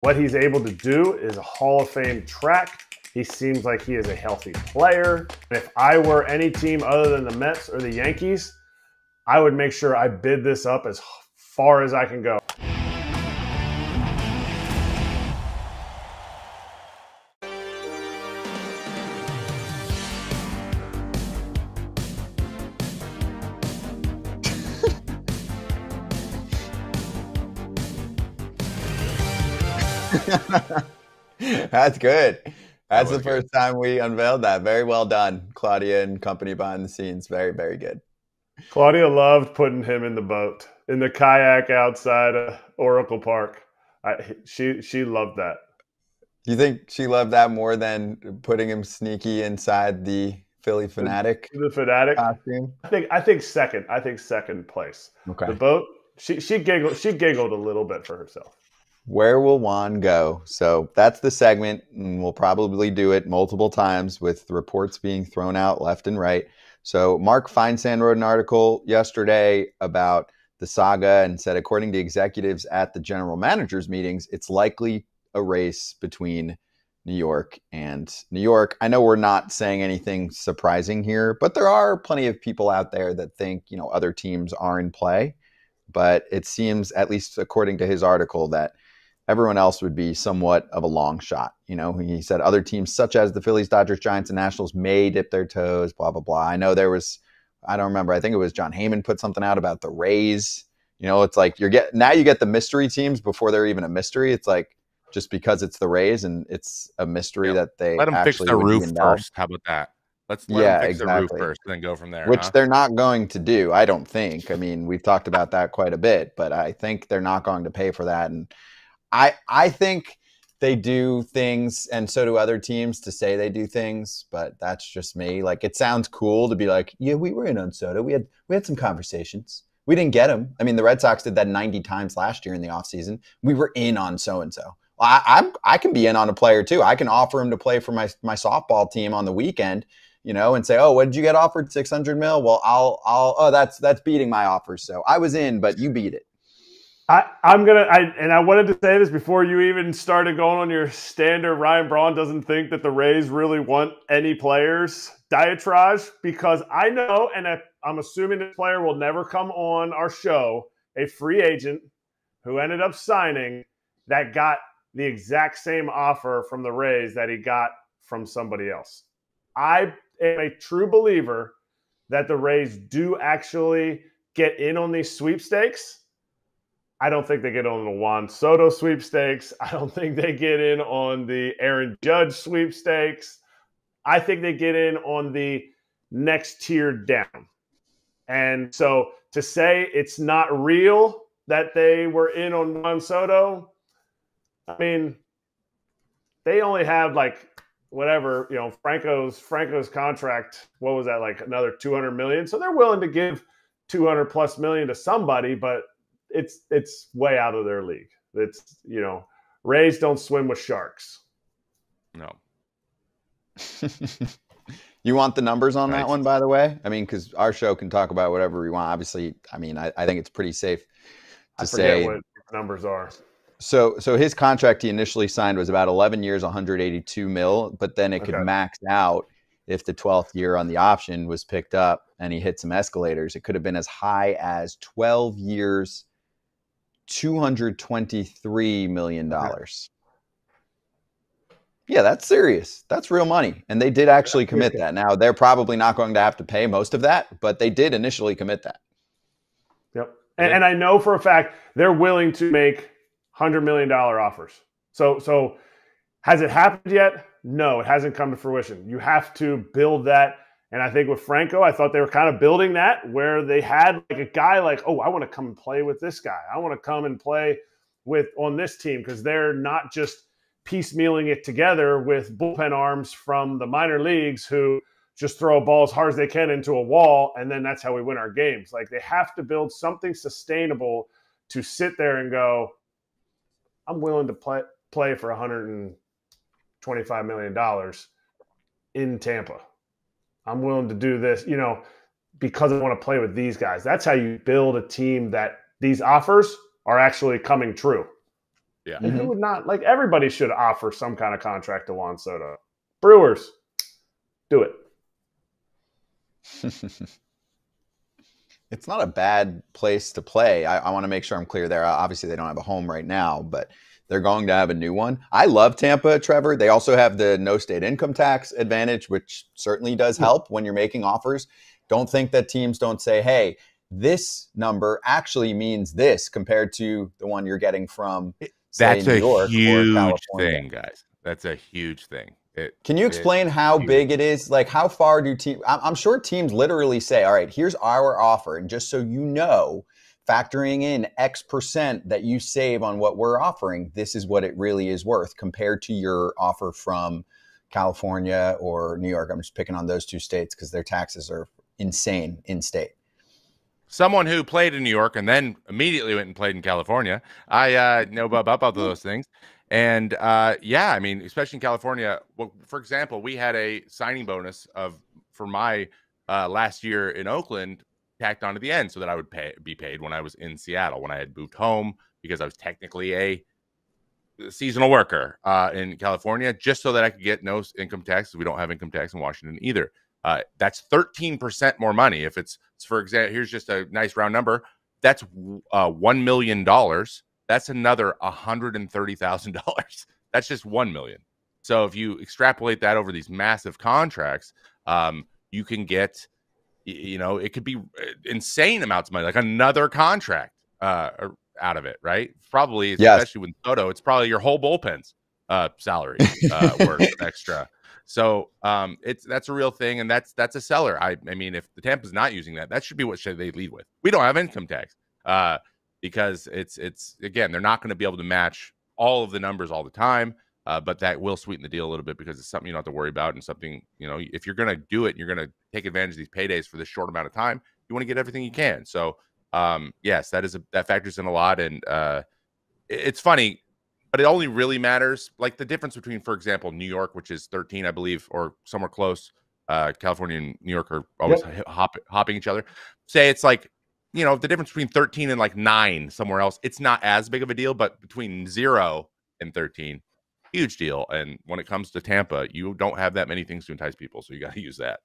What he's able to do is a Hall of Fame track. He seems like he is a healthy player. And if I were any team other than the Mets or the Yankees, I would make sure I bid this up as far as I can go. That's good. That's the first time we unveiled that. Very well done, Claudia and company behind the scenes. Very, very good. Claudia loved putting him in the boat, in the kayak outside Oracle Park. She loved that. Do you think she loved that more than putting him sneaky inside the Philly Fanatic the Fanatic costume? I think second. I think second place. Okay. The boat. She giggled a little bit for herself. Where will Juan go? So that's the segment, and we'll probably do it multiple times with reports being thrown out left and right. So Mark Feinsand wrote an article yesterday about the saga and said, according to executives at the general managers meetings, it's likely a race between New York and New York. I know we're not saying anything surprising here, but there are plenty of people out there that think, other teams are in play. But it seems, at least according to his article, that everyone else would be somewhat of a long shot. He said other teams such as the Phillies, Dodgers, Giants, and Nationals may dip their toes, blah, blah, blah. I know I don't remember. I think it was John Heyman put something out about the Rays. It's like you get the mystery teams before they're even a mystery. It's like just because it's the Rays and it's a mystery that they let them actually fix their roof first. How about that? Let them fix their roof first and then go from there. Which they're not going to do, I don't think. I mean, we've talked about that quite a bit, but I think they're not going to pay for that. And I think they do things, and so do other teams, to say they do things, but that's just me. Like, it sounds cool to be like, yeah, we were in on Soto. We had some conversations. We didn't get him. I mean, the Red Sox did that 90 times last year in the offseason. We were in on so-and-so. I can be in on a player too. I can offer him to play for my softball team on the weekend, and say, oh, what did you get offered? 600 mil? Well, that's beating my offer. So I was in, but you beat it. I wanted to say this before you even started going on your standard Ryan Braun doesn't think that the Rays really want any players diatribe, because I know, and I'm assuming this player will never come on our show, a free agent who ended up signing that got the exact same offer from the Rays that he got from somebody else. I am a true believer that the Rays do actually get in on these sweepstakes. I don't think they get on the Juan Soto sweepstakes. I don't think they get in on the Aaron Judge sweepstakes. I think they get in on the next tier down. And so to say it's not real that they were in on Juan Soto, I mean, they only have Franco's contract. What was that, like another $200 million? So they're willing to give $200+ million to somebody, but it's way out of their league. It's, Rays don't swim with sharks. No. You want the numbers on that one, by the way? I mean, because our show can talk about whatever we want. Obviously, I mean, I think it's pretty safe to say what numbers are. So his contract he initially signed was about 11 years, 182 mil, but then it could max out if the 12th year on the option was picked up and he hit some escalators. It could have been as high as 12 years, $223 million. Yeah, that's serious. That's real money. And they did actually commit that. Now, they're probably not going to have to pay most of that, but they did initially commit that. Yep. And I know for a fact they're willing to make $100 million offers. So has it happened yet? No, it hasn't come to fruition. You have to build that. And I think with Franco, I thought they were kind of building that, where they had like a guy like, oh, I want to come and play with this guy. I want to come and play on this team, because they're not just piecemealing it together with bullpen arms from the minor leagues who just throw a ball as hard as they can into a wall, and then that's how we win our games. Like, they have to build something sustainable to sit there and go, I'm willing to play for $125 million in Tampa. I'm willing to do this, because I want to play with these guys. That's how you build a team that these offers are actually coming true. Yeah. Like, who would not? Like, everybody should offer some kind of contract to Juan Soto. Brewers, do it. It's not a bad place to play. I want to make sure I'm clear there. Obviously, they don't have a home right now, but they're going to have a new one. I love Tampa, Trevor. They also have the no state income tax advantage, which certainly does help when you're making offers. Don't think that teams don't say, hey, this number actually means this compared to the one you're getting from, say, That's New a York or huge California. thing, guys. That's a huge thing. Can you explain how big it is? Like, how far do teams? I'm sure teams literally say, all right, here's our offer. And just so you know, factoring in X percent that you save on what we're offering, this is what it really is worth compared to your offer from California or New York. I'm just picking on those two states because their taxes are insane in state. Someone who played in New York and then immediately went and played in California, I know about both of those things. And yeah, I mean, especially in California, well, for example, we had a signing bonus for my last year in Oakland tacked onto the end so that I would be paid when I was in Seattle, when I had moved home, because I was technically a seasonal worker in California, just so that I could get no income tax. We don't have income tax in Washington either. That's 13% more money. If it's, for example, here's just a nice round number. That's $1 million. That's another $130,000. That's just 1 million. So if you extrapolate that over these massive contracts, you can get, it could be insane amounts of money, like another contract out of it, right? Probably, especially with Soto, it's probably your whole bullpen's salary worth extra. So that's a real thing, and that's a seller. I mean, if the Tampa's not using that should be what they lead with. We don't have income tax because it's again, they're not going to be able to match all of the numbers all the time, but that will sweeten the deal a little bit because it's something you don't have to worry about, and something, if you're going to do it, and you're going to take advantage of these paydays for this short amount of time, you want to get everything you can. So yes, that factors in a lot, and it's funny. But it only really matters, like the difference between, for example, New York, which is 13, I believe, or somewhere close. California and New York are always hopping each other. Say it's like, the difference between 13 and like 9 somewhere else, it's not as big of a deal. But between 0 and 13, huge deal. And when it comes to Tampa, you don't have that many things to entice people, so you got to use that.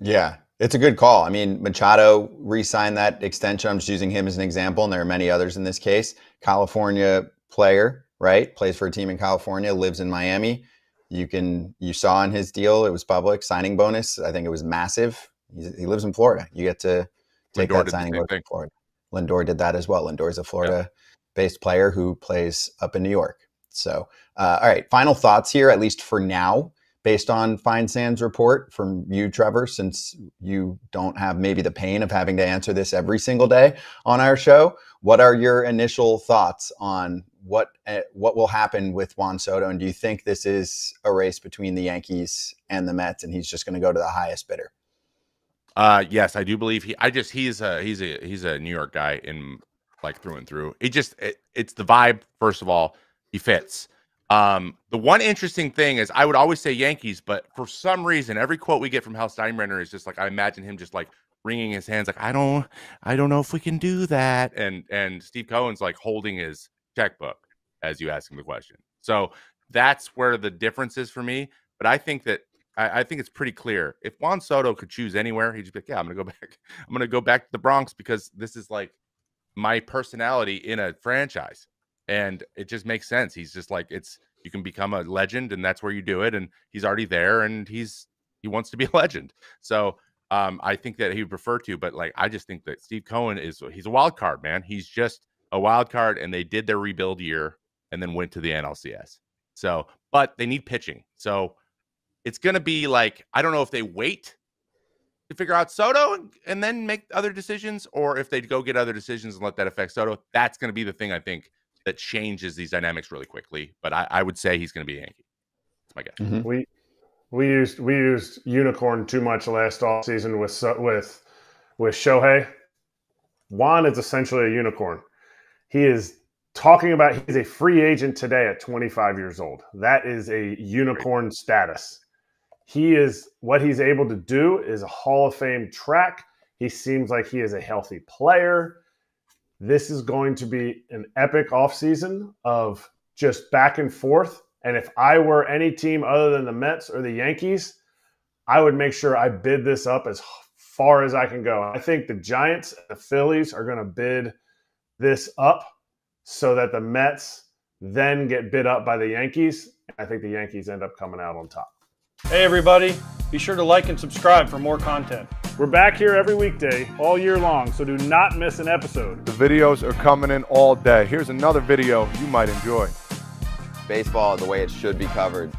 Yeah, it's a good call. I mean, Machado re-signed that extension. I'm just using him as an example, and there are many others in this case. California player, right? Plays for a team in California, lives in Miami. You saw in his deal, it was public, signing bonus. I think it was massive. He lives in Florida. You get to take that signing bonus in Florida. Lindor did that as well. Lindor is a Florida-based player who plays up in New York. So, all right, final thoughts here, at least for now, based on Feinsand's report from you, Trevor, since you don't have maybe the pain of having to answer this every single day on our show. What are your initial thoughts on what will happen with Juan Soto? And do you think this is a race between the Yankees and the Mets, and he's just going to go to the highest bidder? Yes, I do believe he's a New York guy in like through and through. It's the vibe. First of all, he fits. The one interesting thing is I would always say Yankees, but for some reason, every quote we get from Hal Steinbrenner is just like, I imagine him just like wringing his hands, like, I don't know if we can do that. And Steve Cohen's like holding his checkbook as you ask him the question. So that's where the difference is for me. But I think that I think it's pretty clear. If Juan Soto could choose anywhere, he'd just be like, yeah, I'm gonna go back. I'm gonna go back to the Bronx because this is like my personality in a franchise. And it just makes sense. He's just like, you can become a legend, and that's where you do it. And he's already there, and he wants to be a legend. So I think that he would prefer to, but like, I just think that Steve Cohen he's a wild card, man. He's just a wild card, and they did their rebuild year and then went to the NLCS. So, but they need pitching. So it's going to be like, I don't know if they wait to figure out Soto and then make other decisions, or if they go get other decisions and let that affect Soto. That's going to be the thing, I think, that changes these dynamics really quickly. But I would say he's going to be a Yankee. That's my guess. Mm-hmm. We used unicorn too much last offseason with Shohei. Juan is essentially a unicorn. He is talking about he's a free agent today at 25 years old. That is a unicorn status. What he's able to do is a Hall of Fame track. He seems like he is a healthy player. This is going to be an epic offseason of just back and forth. And if I were any team other than the Mets or the Yankees, I would make sure I bid this up as far as I can go. I think the Giants and the Phillies are going to bid this up so that the Mets then get bid up by the Yankees. I think the Yankees end up coming out on top. Hey everybody, be sure to like and subscribe for more content. We're back here every weekday, all year long, so do not miss an episode. The videos are coming in all day. Here's another video you might enjoy. Baseball the way it should be covered.